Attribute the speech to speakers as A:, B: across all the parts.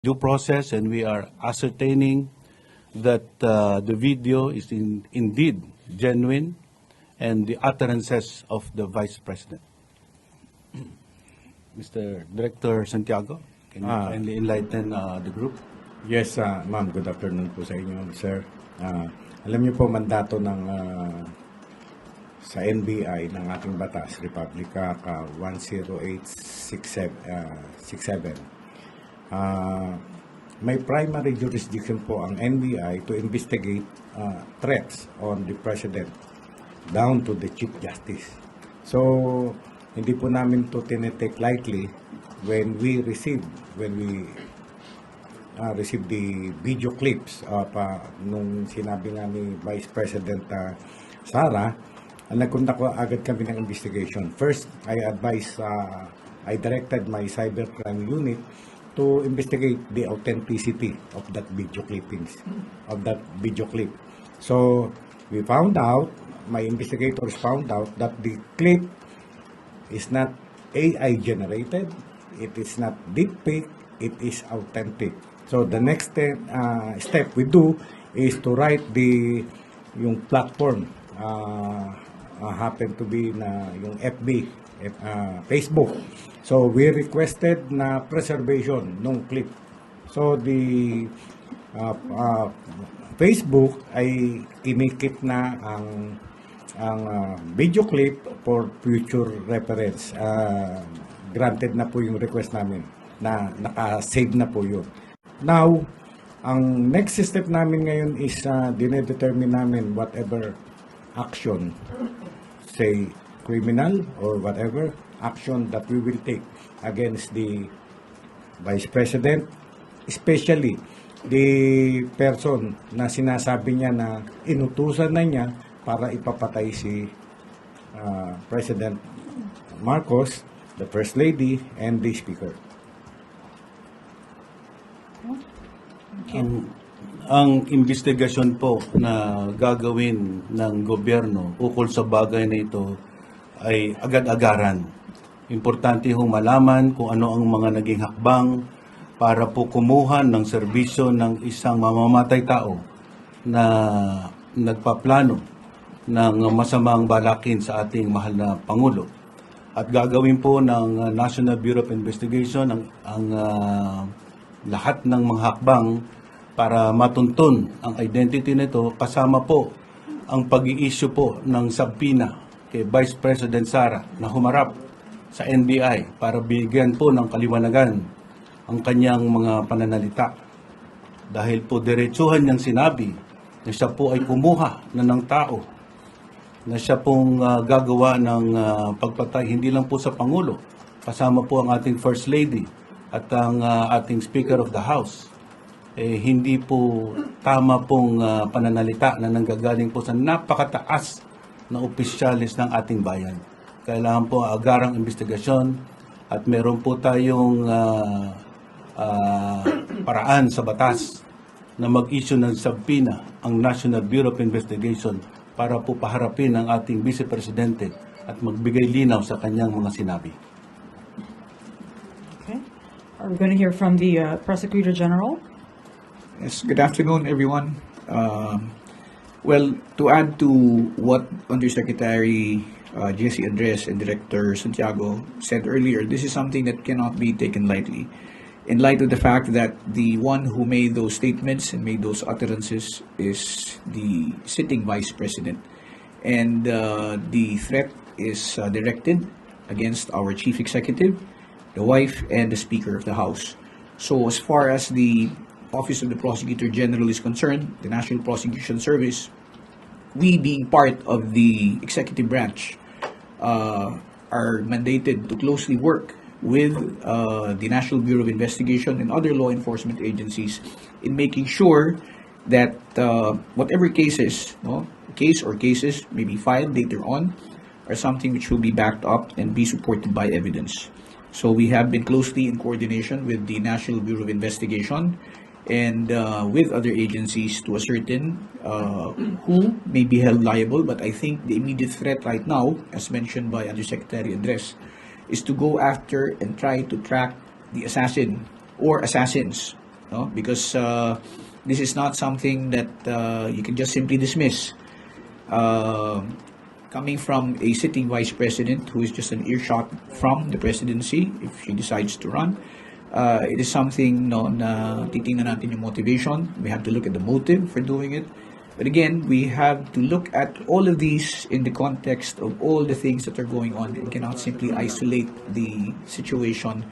A: due process, and we are ascertaining that the video is indeed genuine and the utterances of the Vice President. Mr. Director Santiago, can you kindly enlighten the group?
B: Yes, ma'am. Good afternoon po sa inyo, sir. Alam niyo po, mandato ng sa NBI ng ating batas, Republica 10867. May primary jurisdiction po ang NBI to investigate threats on the President down to the Chief Justice. So, hindi po namin to tinetake lightly when we receive the video clips nung sinabi nga ni Vice President Sara, nagkunta ko agad kami ng investigation. First, I directed my cybercrime unit to investigate the authenticity of that video clip. So, my investigators found out that the clip is not AI generated, it is not deepfake, it is authentic. So the next step we do is to write yung platform, happen to be na yung FB, Facebook. So we requested na preservation ng clip. So the Facebook ay kinikip na ang video clip for future reference. Granted na po yung request namin na naka-save na po yun. Now, ang next step namin ngayon is dinedetermine namin whatever action, say criminal or whatever action that we will take against the Vice President, especially the person na sinasabi niya na inutusan na niya para ipapatay si President Marcos, the First Lady, and the Speaker.
A: Ang investigasyon po na gagawin ng gobyerno ukol sa bagay na ito ay agad-agaran. Importante hong malaman kung ano ang mga naging hakbang para po kumuha ng serbisyo ng isang mamamatay tao na nagpaplano ng masamang balakin sa ating mahal na Pangulo. At gagawin po ng National Bureau of Investigation ang lahat ng mga hakbang para matuntun ang identity nito, kasama po ang pag-i-issue po ng subpoena kay Vice President Sara na humarap sa NBI para bigyan po ng kaliwanagan ang kanyang mga pananalita. Dahil po diretsuhan niyang sinabi na siya po ay kumuha na ng tao, na siya pong gagawa ng pagpatay hindi lang po sa Pangulo, kasama po ang ating First Lady at ang ating Speaker of the House. Hindi po tama pong pananalita na nanggagaling po sa napakataas na opisyalis ng ating bayan. Kailangan po agarang investigasyon at meron po tayong paraan sa batas na mag-issue ng subpoena ang National Bureau of Investigation para po paharapin ang ating Vice Presidente at magbigay linaw sa kanyang mga sinabi.
C: Okay. Are we going to hear from the Prosecutor General?
D: Yes, good afternoon, everyone. Well, to add to what Undersecretary Jesse Andres and Director Santiago said earlier, this is something that cannot be taken lightly. In light of the fact that the one who made those statements and made those utterances is the sitting Vice President. And the threat is directed against our Chief Executive, the wife, and the Speaker of the House. So as far as the Office of the Prosecutor General is concerned, the National Prosecution Service, we being part of the executive branch, are mandated to closely work with the National Bureau of Investigation and other law enforcement agencies in making sure that whatever cases, case or cases may be filed later on are something which will be backed up and be supported by evidence. So we have been closely in coordination with the National Bureau of Investigation and with other agencies to ascertain who may be held liable. But I think the immediate threat right now, as mentioned by Undersecretary Andres, is to go after and try to track the assassin or assassins no? Because this is not something that you can just simply dismiss. Coming from a sitting vice president who is just an earshot from the presidency, if she decides to run, it is something no, na titingnan natin yung motivation. We have to look at the motive for doing it. But again, we have to look at all of these in the context of all the things that are going on. We cannot simply isolate the situation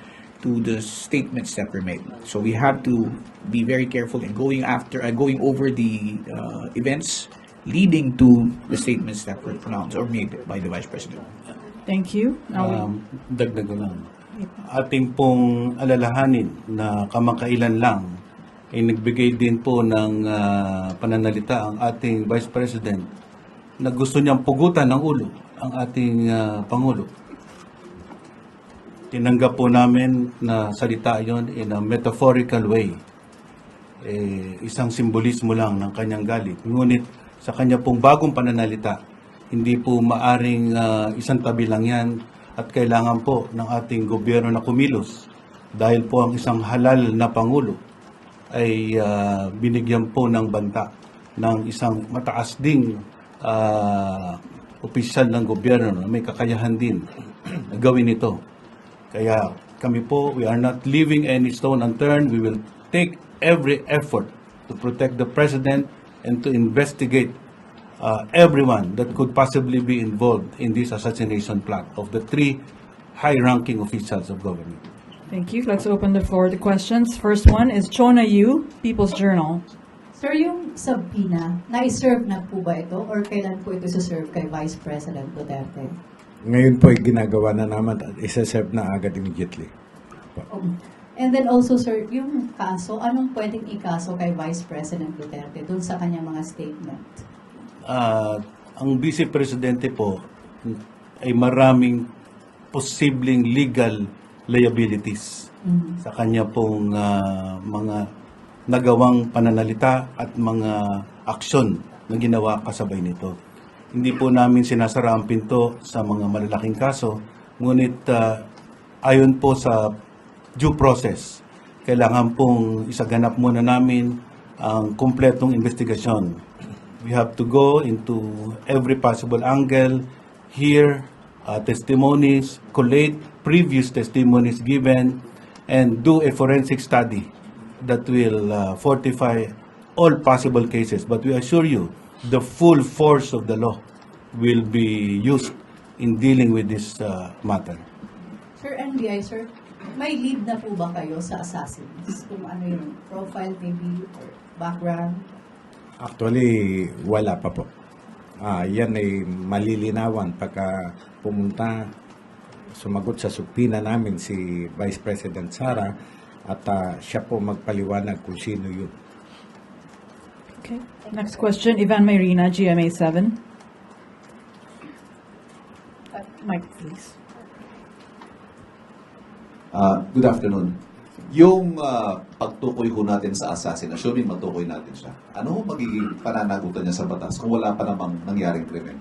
D: to the statements that were made. So we have to be very careful in going over the events leading to the statements that were pronounced or made by the Vice President.
C: Thank you. Now
A: Dagdag ko lang. Ating pong alalahanin na kamakailan lang ay nagbigay din po ng pananalita ang ating Vice President na gusto niyang pugutan ng ulo ang ating Pangulo. Tinanggap po namin na salita yon in a metaphorical way. Isang simbolismo lang ng kanyang galit. Ngunit sa kanya pong bagong pananalita, hindi po maaring isang tabi lang yan at kailangan po ng ating gobyerno na kumilos dahil po ang isang halal na Pangulo ay binigyan po ng banta ng isang mataas ding opisyal ng gobyerno na may kakayahan din na gawin ito. Kaya kami po, we are not leaving any stone unturned. We will take every effort to protect the President and to investigate everyone that could possibly be involved in this assassination plot of the three high-ranking officials of government.
C: thank you. Let's open the floor to questions. First one is Chona Yu, People's Journal.
E: Sir, yung subpoena, na-serve na po ba ito or kailan po ito serve kay Vice President Duterte?
B: Ngayon po ay ginagawa na naman at isa-serve na agad immediately.
E: And then also, sir, yung kaso, anong pwedeng ikaso kay Vice President Duterte dun sa kanyang mga statement?
A: Ang Vice Presidente po ay maraming posibleng legal liabilities sa kanya pong mga nagawang pananalita at mga aksyon na ginawa kasabay nito. Hindi po namin sinasara ang pinto sa mga malalaking kaso, ngunit ayon po sa due process, kailangan pong isaganap muna namin ang kumpletong investigasyon. We have to go into every possible angle, hear testimonies, collate previous testimonies given, and do a forensic study that will fortify all possible cases. But we assure you, the full force of the law will be used in dealing with this matter.
E: Sir, NBI, sir, may lead na po ba kayo sa assassins? Kung ano yung profile maybe or background?
B: Actually, wala pa po. Yan ay malilinawan pagka pumunta, sumagot sa subpoena namin si Vice President Sara at siya po magpaliwanag kung sino yun.
C: Okay. Next question, Ivan Mayrina, GMA 7. Mike, please.
F: Good afternoon. Yung pagtukoy ho natin sa assassin, assuming matukoy natin siya, ano ho magiging pananagutan niya sa batas kung wala pa namang nangyaring krimen?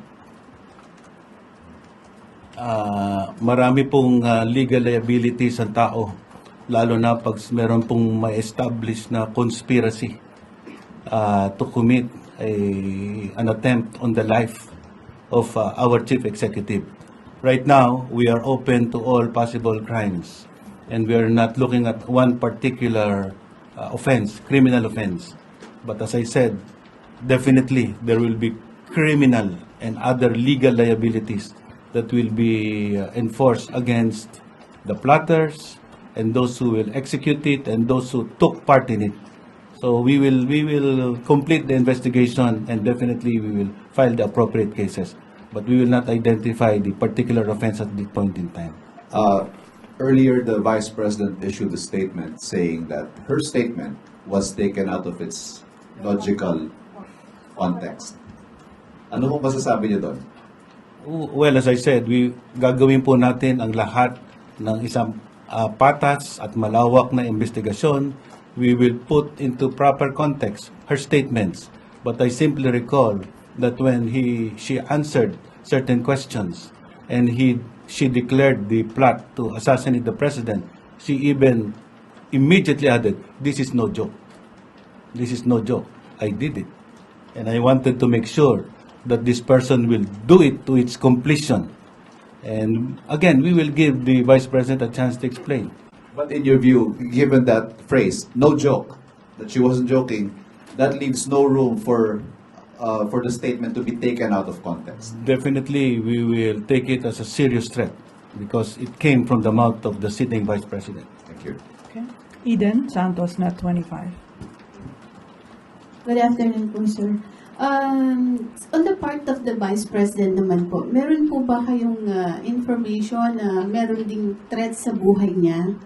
A: Marami pong legal liabilities ang tao, lalo na pag meron pong ma-establish na conspiracy to commit an attempt on the life of our chief executive. Right now, we are open to all possible crimes. And we are not looking at one particular offense, criminal offense. But as I said, definitely there will be criminal and other legal liabilities that will be enforced against the plotters and those who will execute it and those who took part in it. So we will complete the investigation and definitely we will file the appropriate cases. But we will not identify the particular offense at this point in time.
F: Earlier, the Vice President issued a statement saying that her statement was taken out of its logical context. Ano po masasabi niyo doon?
A: Well, as I said, gagawin po natin ang lahat ng isang patas at malawak na investigasyon. We will put into proper context her statements. But I simply recall that when she answered certain questions and she declared the plot to assassinate the president, she even immediately added, "This is no joke. This is no joke. I did it. And I wanted to make sure that this person will do it to its completion." And again, we will give the Vice President a chance to explain.
F: But in your view, given that phrase, no joke, that she wasn't joking, that leaves no room for the statement to be taken out of context.
A: Definitely, we will take it as a serious threat because it came from the mouth of the sitting Vice President.
F: Thank you.
C: Okay. Eden Santos, Net 25.
G: Good afternoon po, sir. On the part of the Vice President naman po, meron po ba kayong information na meron ding threat sa buhay niya?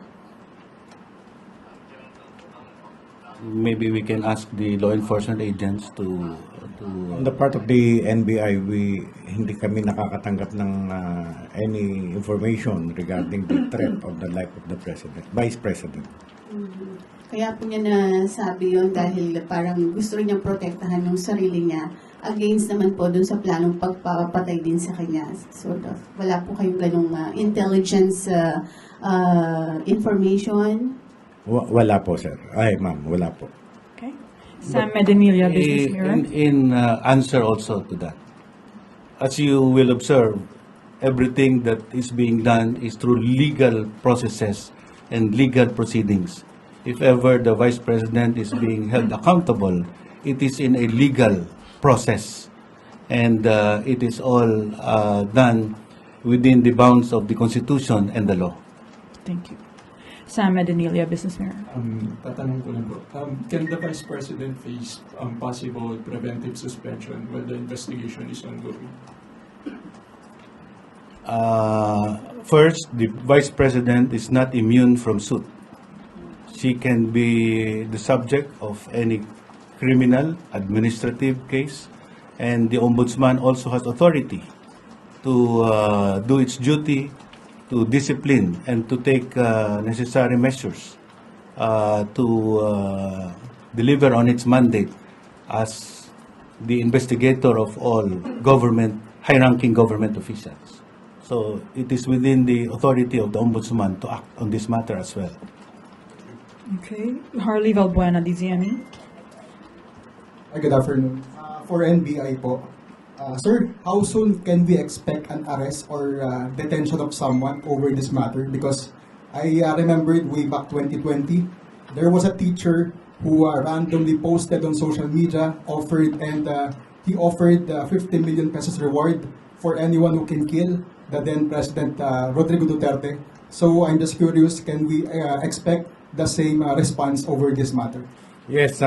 A: Maybe we can ask the law enforcement agents to
B: On the part of the NBI, hindi kami nakakatanggap ng any information regarding the threat of the life of the President, Vice President.
G: Kaya po niya nasabi yun dahil parang gusto rin niyang protektahan yung sarili niya against naman po dun sa planong pagpapatay din sa kanya. Sort of, wala po kayong ganong intelligence information?
B: Wala po, sir. Ay, ma'am, wala po.
C: Okay. Sam Medinilla, Business Mirror.
A: In answer also to that, as you will observe, everything that is being done is through legal processes and legal proceedings. If ever the Vice President is being held accountable, it is in a legal process. And it is all done within the bounds of the Constitution and the law.
C: Thank you. Sam Medinilla, Business Mirror.
H: Tatanong ko lang po. Can the Vice President face possible preventive suspension while the investigation is ongoing?
A: First, the Vice President is not immune from suit. She can be the subject of any criminal, administrative case, and the Ombudsman also has authority to do its duty to discipline and to take necessary measures to deliver on its mandate as the investigator of all government, high-ranking government officials. So it is within the authority of the Ombudsman to act on this matter as well.
C: Okay. Harley Valbuena, DZME.
I: Good afternoon. For NBI po, sir, how soon can we expect an arrest or detention of someone over this matter? Because I remembered way back 2020, there was a teacher who randomly posted on social media, he offered 50 million pesos reward for anyone who can kill the then President Rodrigo Duterte. So I'm just curious, can we expect the same response over this matter?
B: Yes,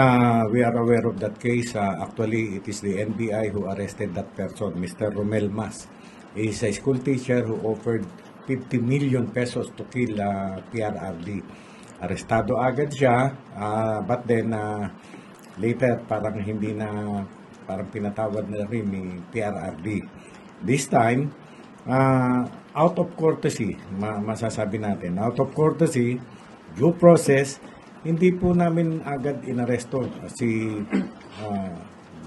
B: we are aware of that case. Actually, it is the NBI who arrested that person, Mr. Romel Mas. He is a school teacher who offered 50 million pesos to kill PRRD. Arestado agad siya, but then later parang hindi na, parang pinatawad na rin ni PRRD. This time, out of courtesy, masasabi natin, out of courtesy, due process, hindi po namin agad inaresto si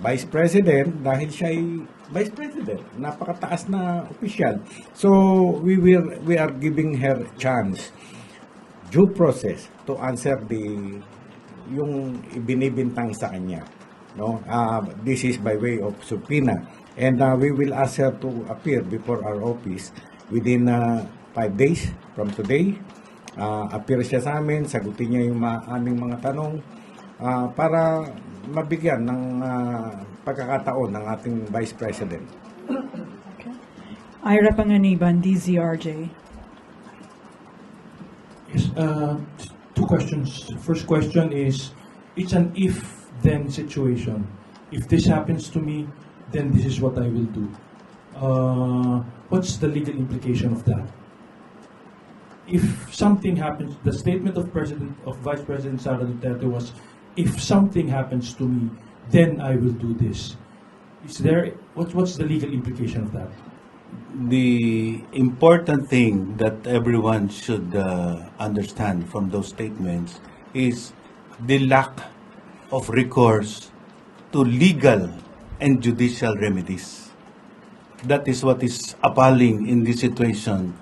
B: Vice President dahil siya ay Vice President, napakataas na opisyal. So we are giving her chance, due process, to answer yung ibinibintang sa kanya. No, this is by way of subpoena, and we will ask her to appear before our office within 5 days from today. Appear siya sa amin, sagutin niya yung aming mga tanong para mabigyan ng pagkakataon ng ating Vice President.
C: Okay. Ira Panganiban, DZRJ.
H: Yes, two questions. First question is, it's an if-then situation. If this happens to me, then this is what I will do. What's the legal implication of that? If something happens, the statement of Vice President Sara Duterte was, if something happens to me, then I will do this. What's the legal implication of that?
A: The important thing that everyone should understand from those statements is the lack of recourse to legal and judicial remedies. That is what is appalling in this situation,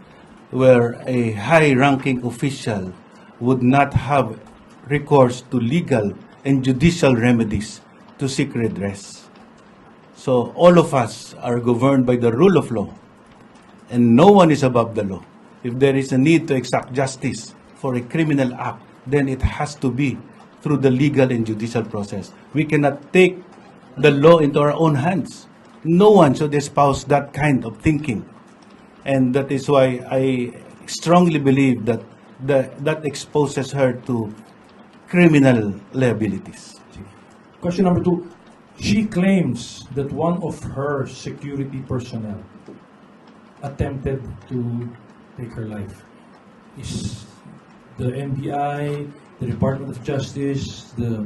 A: where a high-ranking official would not have recourse to legal and judicial remedies to seek redress. So all of us are governed by the rule of law, and no one is above the law. If there is a need to exact justice for a criminal act, then it has to be through the legal and judicial process. We cannot take the law into our own hands. No one should espouse that kind of thinking. And that is why I strongly believe that that exposes her to criminal liabilities.
H: Question number 2. She claims that one of her security personnel attempted to take her life. Is the NBI, the Department of Justice, the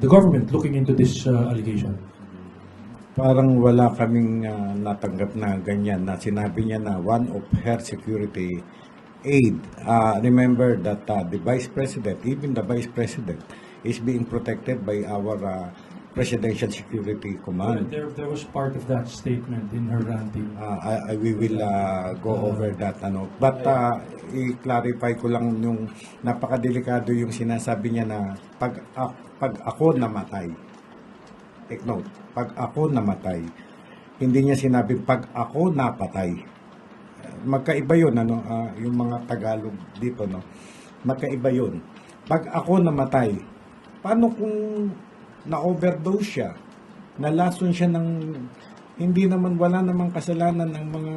H: government looking into this allegation?
B: Parang wala kaming natanggap na ganyan na sinabi niya na one of her security aide. Remember that the Vice President, even the Vice President, is being protected by our Presidential Security Command.
H: There was part of that statement in her ranting.
B: We will go over that. But i-clarify ko lang yung napakadelikado yung sinasabi niya na pag ako namatay. Take note, pag ako namatay. Hindi niya sinabi pag ako napatay. Magkaiba yun, yung mga Tagalog dito, no? Magkaiba yun. Pag ako namatay, paano kung na-overdose siya, nalason siya ng, wala namang kasalanan ng mga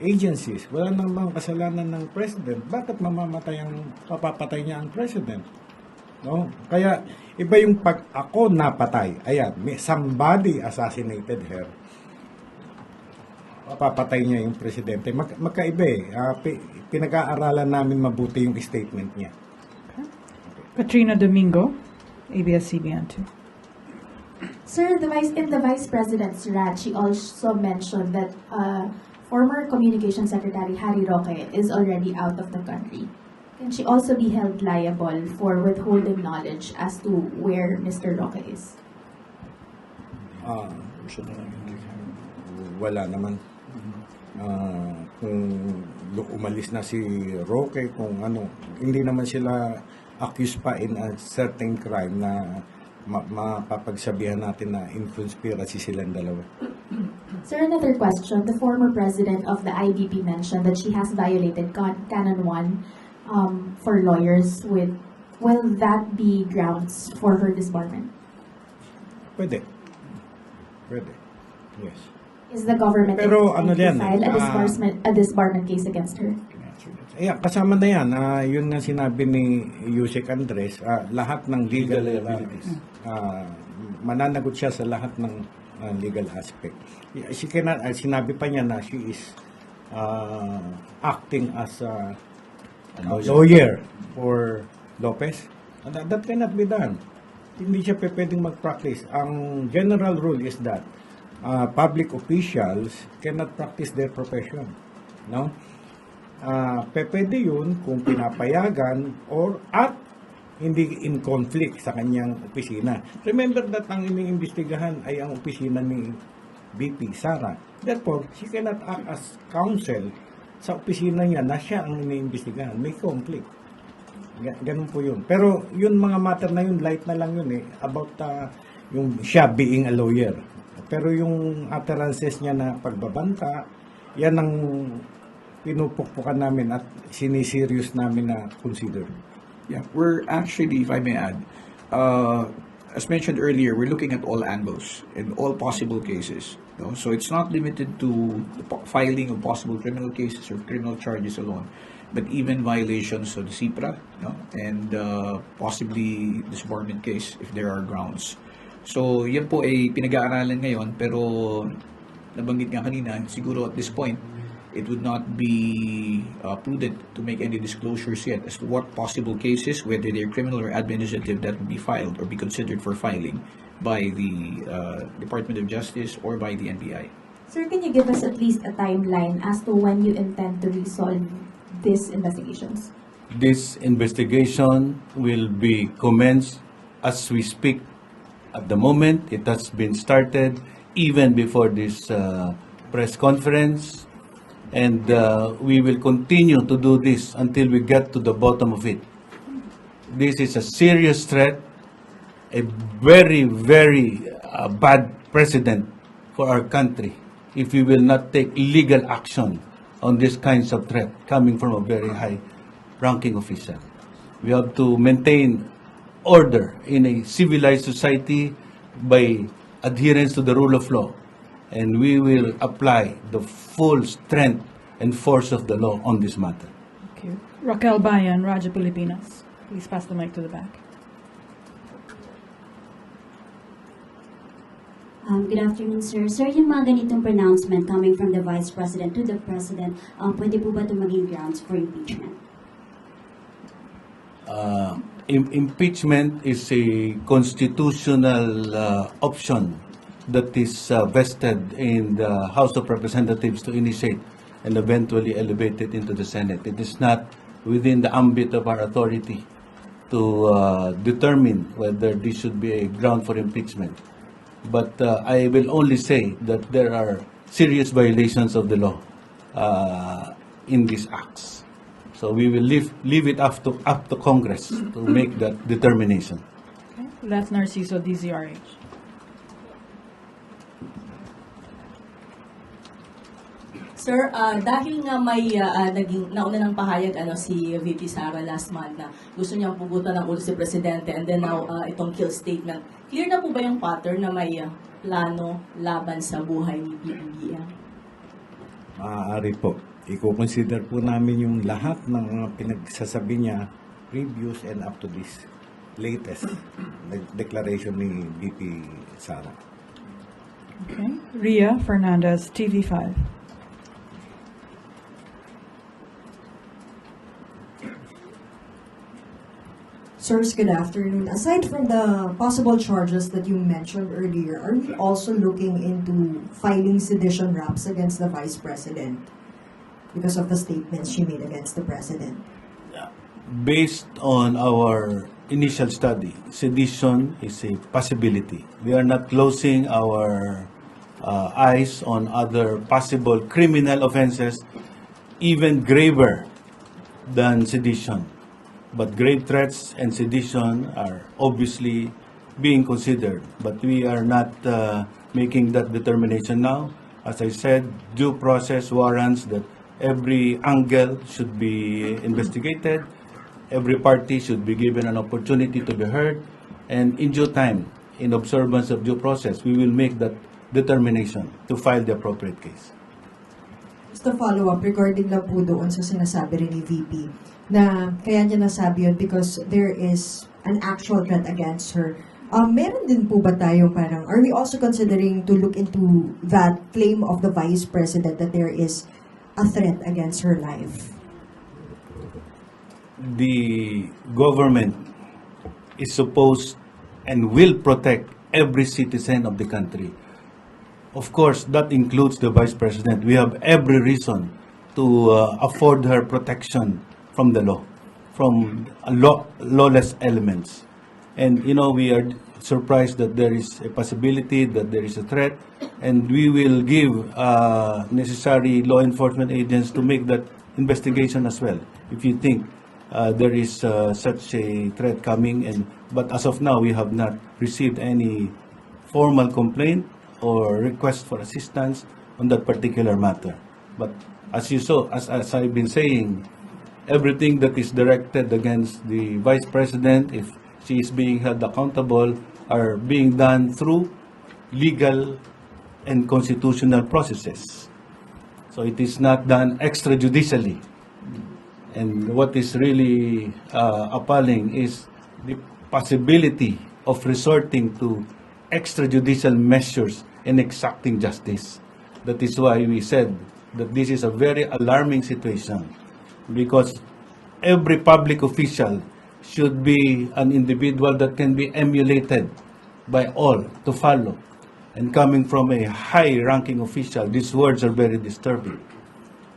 B: agencies, wala namang kasalanan ng president, bakit papapatay niya ang president? No? Kaya, iba yung pag ako napatay, ayan, somebody assassinated her, papatay niya yung presidente. Magkaiba pinag-aaralan namin mabuti yung statement niya.
C: Katrina Domingo, ABS-CBN 2.
J: Sir, in the Vice President's rant, she also mentioned that former Communications Secretary Harry Roque is already out of the country. Can she also be held liable for withholding knowledge as to where Mr. Roque is?
B: Wala naman. Kung umalis na si Roque, kung hindi naman sila accused pa in a certain crime na mapapagsabihan natin na in conspiracy silang dalawa.
J: Sir, another question. The former president of the IBP mentioned that she has violated Canon 1 for lawyers. Will that be grounds for her disbarment?
B: Pwede. Yes.
J: Is the government
B: Pero
J: intending to file a disbarment case against her?
B: Kasama na yan. Yun nga sinabi ni Yusek Andres, lahat ng legal liabilities. Mananagot siya sa lahat ng legal aspect. Sinabi pa niya na she is acting as a lawyer for Lopez. That cannot be done. Hindi siya pwedeng mag-practice. Ang general rule is that public officials cannot practice their profession. No? Pwede yun kung pinapayagan at hindi in conflict sa kanyang opisina. Remember that ang iniimbestigahan ay ang opisina ni VP Sara. Therefore, she cannot act as counsel sa opisina niya na siya ang iniimbestigahan. May conflict. Ganun po yun. Pero yun mga matter na yun, light na lang yun about yung siya being a lawyer. Pero yung utterances niya na pagbabanta, yan ang pinupukpukan namin at siniserious namin na consider.
D: Yeah, we're actually, if I may add, as mentioned earlier, we're looking at all angles in all possible cases. No? So it's not limited to the filing of possible criminal cases or criminal charges alone, but even violations of the CIPRA, no? And possibly disbarment case if there are grounds. So yan po ay pinag-aaralan ngayon, pero nabanggit nga kanina, siguro at this point, it would not be prudent to make any disclosures yet as to what possible cases, whether they're criminal or administrative, that would be filed or be considered for filing by the Department of Justice or by the NBI.
J: Sir, can you give us at least a timeline as to when you intend to resolve these investigations?
A: This investigation will be commenced as we speak. At the moment, it has been started even before this press conference. And we will continue to do this until we get to the bottom of it. This is a serious threat, a very, very bad precedent for our country if we will not take legal action on these kinds of threat coming from a very high-ranking official. We have to maintain order in a civilized society by adherence to the rule of law, and we will apply the full strength and force of the law on this matter.
C: Thank you. Raquel Bayan, Radyo Pilipinas. Please pass the mic to the back.
K: Good afternoon, sir. Sir, yung mga ganitong pronouncement coming from the Vice President to the President, pwede po ba ito maging grounds for impeachment?
A: Impeachment is a constitutional option that is vested in the House of Representatives to initiate and eventually elevate it into the Senate. It is not within the ambit of our authority to determine whether this should be a ground for impeachment. But I will only say that there are serious violations of the law in these acts. So we will leave it up to Congress to make that determination.
C: Okay. Left Narciso, DZRH.
L: Sir, dahil nga may naging nauna ng pahayag si VP Sara last month na gusto niyang pugutan ng ulo si Presidente, and then now itong kill statement. Clear na po ba yung pattern na may plano laban sa buhay ni PBBM?
B: Maaari po. I-consider po namin yung lahat ng mga pinagsasabi niya previous and up to this latest declaration ni VP Sara.
C: Okay. Ria Fernandez, TV5.
M: Sirs, good afternoon. Aside from the possible charges that you mentioned earlier, are we also looking into filing sedition raps against the Vice President because of the statements she made against the President?
A: Based on our initial study, sedition is a possibility. We are not closing our eyes on other possible criminal offenses, even graver than sedition. But grave threats and sedition are obviously being considered. But we are not making that determination now. As I said, due process warrants that every angle should be investigated. Every party should be given an opportunity to be heard. And in due time, in observance of due process, we will make that determination to file the appropriate case.
M: Just a follow-up regarding lang po doon sa sinasabi rin ni VP na kaya niya nasabi yun because there is an actual threat against her. Meron din po ba tayo parang, are we also considering to look into that claim of the Vice President that there is a threat against her life?
A: The government is supposed and will protect every citizen of the country. Of course, that includes the Vice President. We have every reason to afford her protection from the law, from lawless elements. And, we are surprised that there is a possibility that there is a threat, and we will give necessary law enforcement agents to make that investigation as well, if you think there is such a threat coming. But as of now, we have not received any formal complaint or request for assistance on that particular matter. But as you saw, as I've been saying, everything that is directed against the Vice President, if she is being held accountable, are being done through legal and constitutional processes. So it is not done extrajudicially. And what is really appalling is the possibility of resorting to extrajudicial measures in exacting justice. That is why we said that this is a very alarming situation, because every public official should be an individual that can be emulated by all to follow. And coming from a high-ranking official, these words are very disturbing.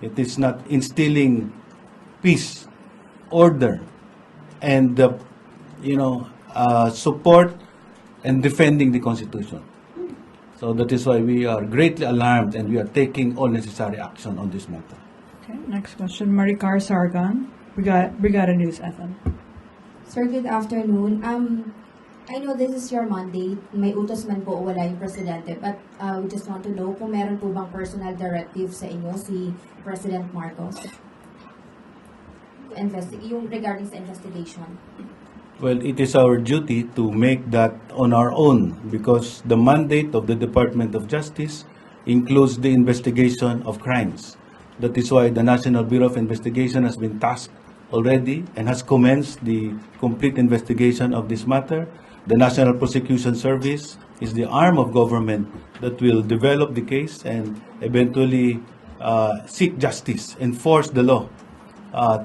A: It is not instilling peace, order, and support and defending the Constitution. So that is why we are greatly alarmed and we are taking all necessary action on this matter.
C: Okay, next question, Maricar Sargon, Brigada News FM.
N: Sir, good afternoon. I know this is your mandate. May utos man po o wala yung presidente. But we just want to know kung meron po bang personal directive sa inyo si President Marcos? Yung regarding sa investigation.
A: Well, it is our duty to make that on our own because the mandate of the Department of Justice includes the investigation of crimes. That is why the National Bureau of Investigation has been tasked already and has commenced the complete investigation of this matter. The National Prosecution Service is the arm of government that will develop the case and eventually seek justice, enforce the law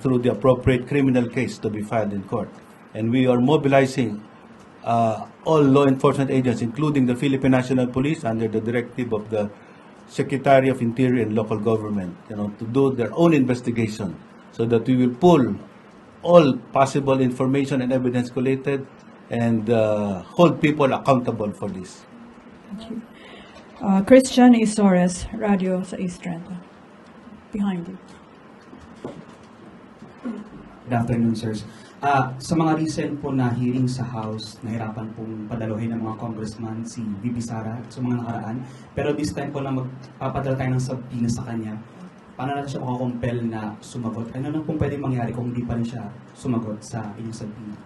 A: through the appropriate criminal case to be filed in court. And we are mobilizing all law enforcement agents, including the Philippine National Police, under the directive of the Secretary of Interior and Local Government, to do their own investigation, so that we will pull all possible information and evidence collated and hold people accountable for this.
C: Thank you. Christian Isores, Radio sa East Trento. Behind you.
O: Good afternoon, sirs. Sa mga recent po na hearing sa House, nahirapan pong padaluhin ng mga congressman si VP Sara sa mga nakaraan. Pero this time po na magpapadala tayo ng subpoena sa kanya, paano natin siya makakompel na sumagot? Ano na pong pwedeng mangyari kung hindi pa rin siya sumagot sa inyong subpoena?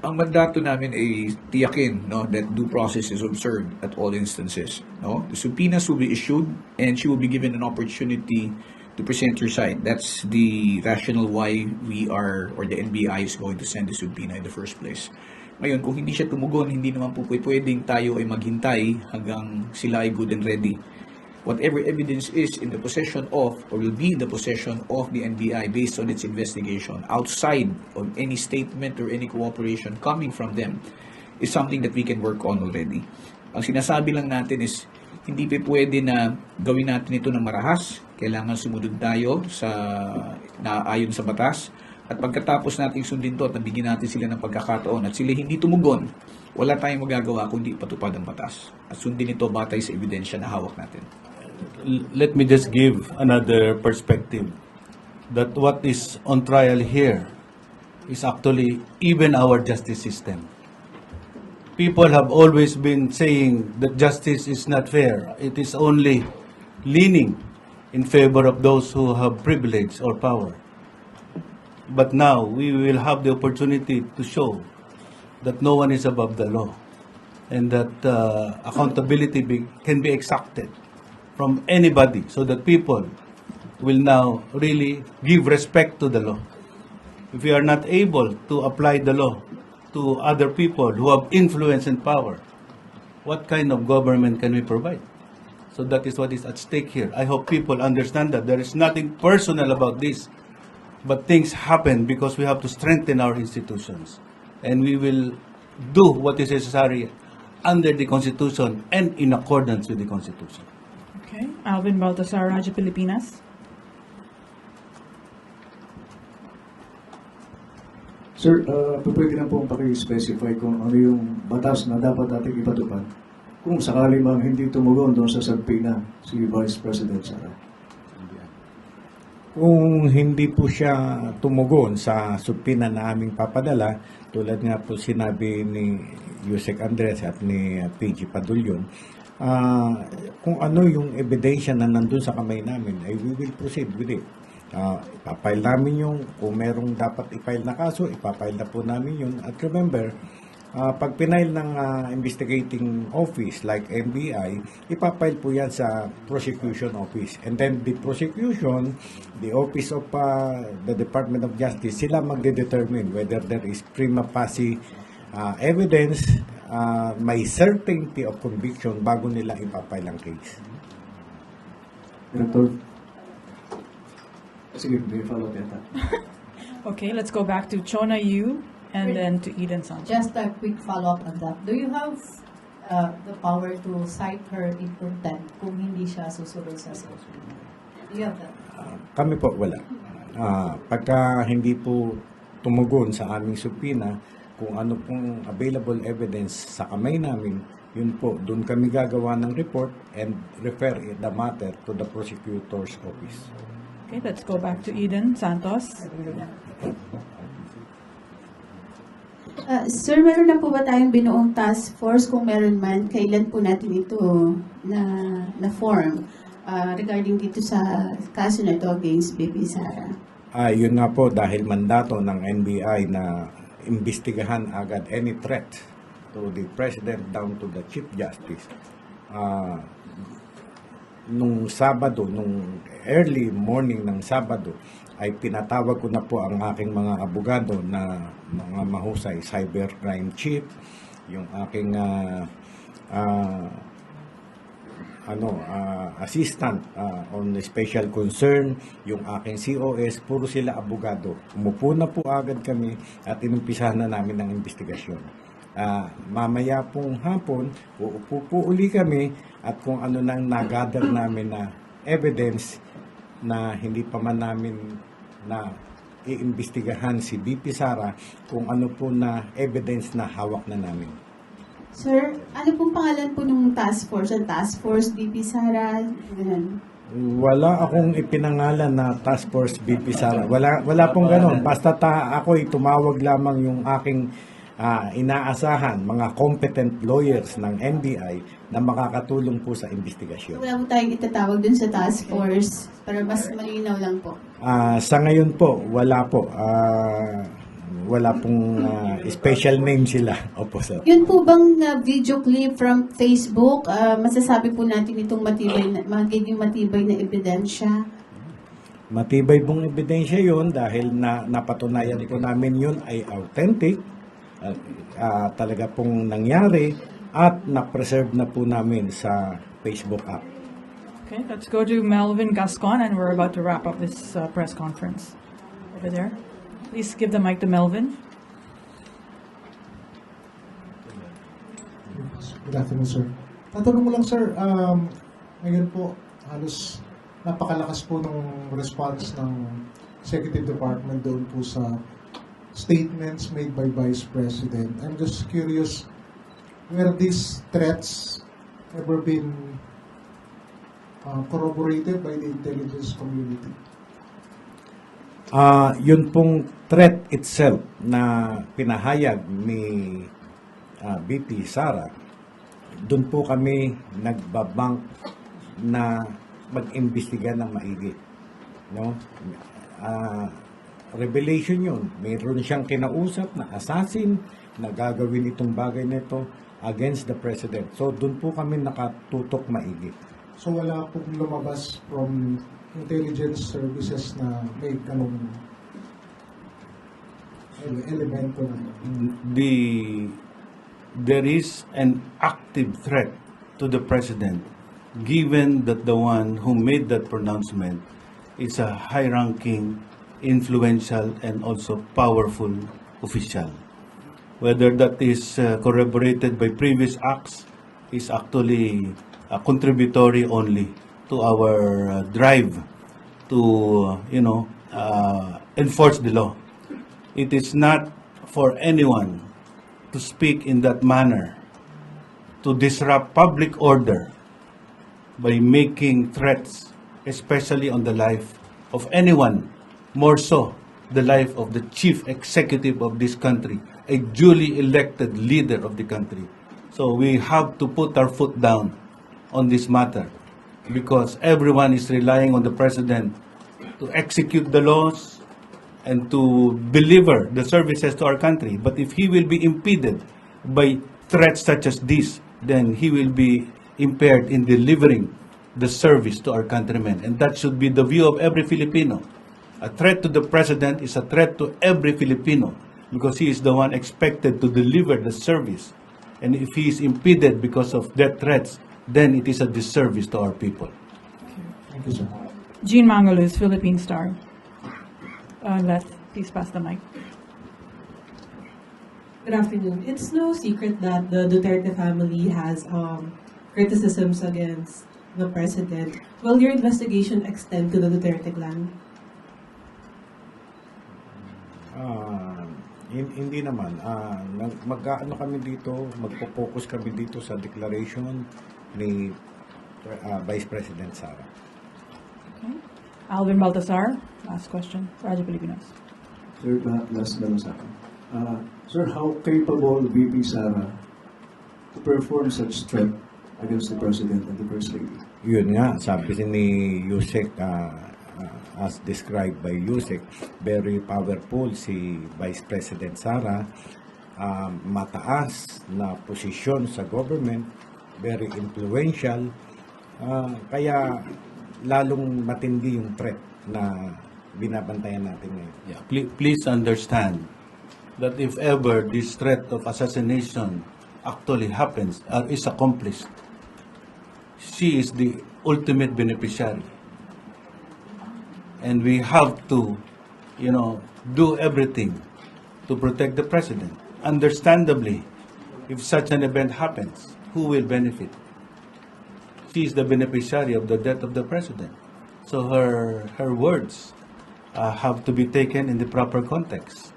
D: Ang mandato namin ay tiyakin that due process is observed at all instances. The subpoenas will be issued and she will be given an opportunity to present her side. That's the rationale why we are, or the NBI is going to send the subpoena in the first place. Ngayon, kung hindi siya tumugon, hindi naman po pwedeng tayo ay maghintay hanggang sila ay good and ready. Whatever evidence is in the possession of, or will be in the possession of the NBI based on its investigation, outside of any statement or any cooperation coming from them, is something that we can work on already. Ang sinasabi lang natin is, hindi pa pwede na gawin natin ito ng marahas. Kailangan sumunod tayo sa naayon sa batas. At pagkatapos natin sundin to at nabigyan natin sila ng pagkakataon at sila hindi tumugon, wala tayong magagawa kundi patupad ang batas. At sundin ito batay sa ebidensya na hawak natin.
A: Let me just give another perspective. That what is on trial here is actually even our justice system. People have always been saying that justice is not fair. It is only leaning in favor of those who have privilege or power. But now we will have the opportunity to show that no one is above the law and that accountability can be exacted from anybody so that people will now really give respect to the law. If we are not able to apply the law to other people who have influence and power, what kind of government can we provide? So that is what is at stake here. I hope people understand that there is nothing personal about this, but things happen because we have to strengthen our institutions. And we will do what is necessary under the Constitution and in accordance with the Constitution.
C: Okay, Alvin Baltasar, Radyo Pilipinas.
P: Sir, pwede na po paki-specify kung ano yung batas na dapat natin ipatupad kung sakali mang hindi tumugon doon sa subpoena si Vice President Sara.
B: Kung hindi po siya tumugon sa subpoena na aming papadala, tulad nga po sinabi ni Yusek Andres at ni PG Padulyon, kung ano yung ebidensya na nandun sa kamay namin, ay we will proceed with it. Ipapile namin yung, kung merong dapat ipile na kaso, ipapile na po namin yun. At remember, pag pinail ng investigating office like NBI, ipapile po yan sa prosecution office. And then the prosecution, the office of the Department of Justice, sila magde-determine whether there is prima facie evidence, may certainty of conviction bago nila ipapile ang case.
P: Director? Sige, may follow-up yata.
C: Okay, let's go back to Chona Yu and then to Eden Sanchez.
E: Just a quick follow-up on that. Do you have the power to cite her in contempt kung hindi siya susunod sa subpoena? Do you have that?
B: Kami po, wala. Pagka hindi po tumugon sa aming subpoena, kung ano pong available evidence sa kamay namin, yun po, doon kami gagawa ng report and refer the matter to the prosecutor's office.
C: Okay, let's go back to Eden Santos.
G: Sir, meron na po ba tayong binuong task force? Kung meron man, kailan po natin ito na-form regarding dito sa kaso na ito against BP Sara?
B: Yun nga po, dahil mandato ng NBI na imbestigahan agad any threat to the President down to the Chief Justice. Nung Sabado, nung early morning ng Sabado, ay pinatawag ko na po ang aking mga abogado na mga mahusay, cybercrime chief, yung aking assistant on special concern, yung aking COS, puro sila abogado. Umupo na po agad kami at inumpisahan na namin ang investigasyon. Mamaya pong hapon, uupo po uli kami at kung ano nang nagather namin na evidence na hindi pa man namin na iimbestigahan si BP Sara, kung ano po na evidence na hawak na namin.
G: Sir, ano pong pangalan po ng task force? Task Force BP Sara? Ganun.
B: Wala akong ipinangalan na Task Force BP Sara. Wala pong ganon. Basta ako'y tumawag lamang yung aking inaasahan, mga competent lawyers ng NBI na makakatulong po sa investigasyon.
G: Wala po tayong itatawag dun sa task force para mas malinaw lang po.
B: Sa ngayon po, wala po. Wala pong special name sila. Opo, sir.
G: Yun po bang video clip from Facebook, masasabi po natin itong magiging matibay na ebidensya?
B: Matibay pong ebidensya yun dahil napatunayan po namin yun ay authentic, talaga pong nangyari at na-preserve na po namin sa Facebook app.
C: Okay, let's go to Melvin Gascon, and we're about to wrap up this press conference. Over there. Please give the mic to Melvin.
Q: Good afternoon, sir. Tatanong mo lang, sir, ngayon po, halos napakalakas po ng response ng Executive Department doon po sa statements made by Vice President. I'm just curious, were these threats ever been corroborated by the intelligence community?
B: Yun pong threat itself na pinahayag ni BP Sara, doon po kami nagbabank na mag-imbestiga ng maigi. No? Revelation yun. Mayroon siyang kinausap na assassin na gagawin itong bagay nito against the President. So, doon po kami nakatutok maigi.
Q: So, wala pong lumabas from intelligence services na may ganong elemento na.
A: There is an active threat to the President, given that the one who made that pronouncement is a high-ranking, influential, and also powerful official. Whether that is corroborated by previous acts is actually contributory only to our drive to, enforce the law. It is not for anyone to speak in that manner, to disrupt public order by making threats, especially on the life of anyone, more so the life of the chief executive of this country, a duly elected leader of the country. So we have to put our foot down on this matter, because everyone is relying on the President to execute the laws and to deliver the services to our country. But if he will be impeded by threats such as this, then he will be impaired in delivering the service to our countrymen. And that should be the view of every Filipino. A threat to the President is a threat to every Filipino, because he is the one expected to deliver the service. And if he is impeded because of their threats, then it is a disservice to our people.
Q: Thank you, sir.
C: Jean Mangaluz, Philippine Star. Leth, please pass the mic.
R: Good afternoon. It's no secret that the Duterte family has criticisms against the President. Will your investigation extend to the Duterte clan?
B: Hindi naman. Mag-ano kami dito, magpo-focus kami dito sa declaration ni Vice President Sara.
C: Okay. Alvin Baltasar, last question. Radyo Pilipinas.
P: Sir, last na lang sa akin. Sir, how capable VP Sara to perform such threat against the President and the First Lady?
B: Yun nga, sabi ni Yusek, as described by Yusek, very powerful si Vice President Sara, mataas na posisyon sa government, very influential, kaya lalong matindi yung threat na binabantayan natin ngayon.
A: Yeah, please understand that if ever this threat of assassination actually happens or is accomplished, she is the ultimate beneficiary. And we have to, do everything to protect the president. Understandably, if such an event happens, who will benefit? She is the beneficiary of the death of the president. So her words have to be taken in the proper context.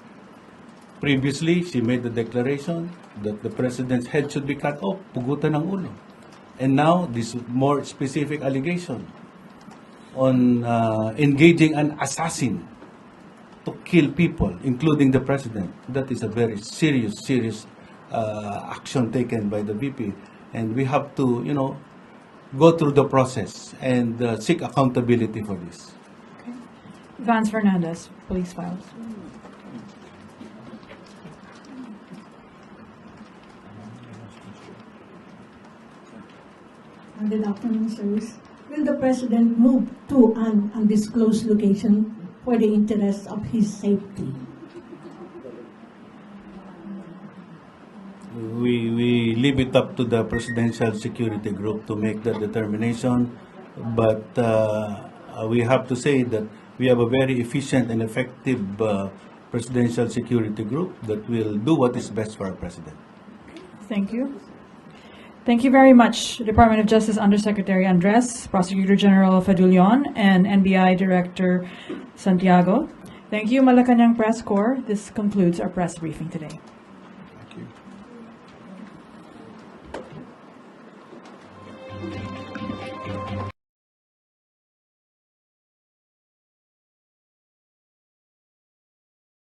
A: Previously, she made the declaration that the president's head should be cut off, pugutan ng ulo. And now, this more specific allegation on engaging an assassin to kill people, including the president. That is a very serious action taken by the VP. And we have to, go through the process and seek accountability for this.
C: Okay. Vance Fernandez, Police Files.
S: Good afternoon, sirs. Will the President move to an undisclosed location for the interest of his safety?
A: We leave it up to the Presidential Security Group to make that determination, but we have to say that we have a very efficient and effective Presidential Security Group that will do what is best for our President.
C: Thank you. Thank you very much, Department of Justice Undersecretary Andres, Prosecutor General Fadulion, and NBI Director Santiago. Thank you, Malacanang Press Corps. This concludes our press briefing today.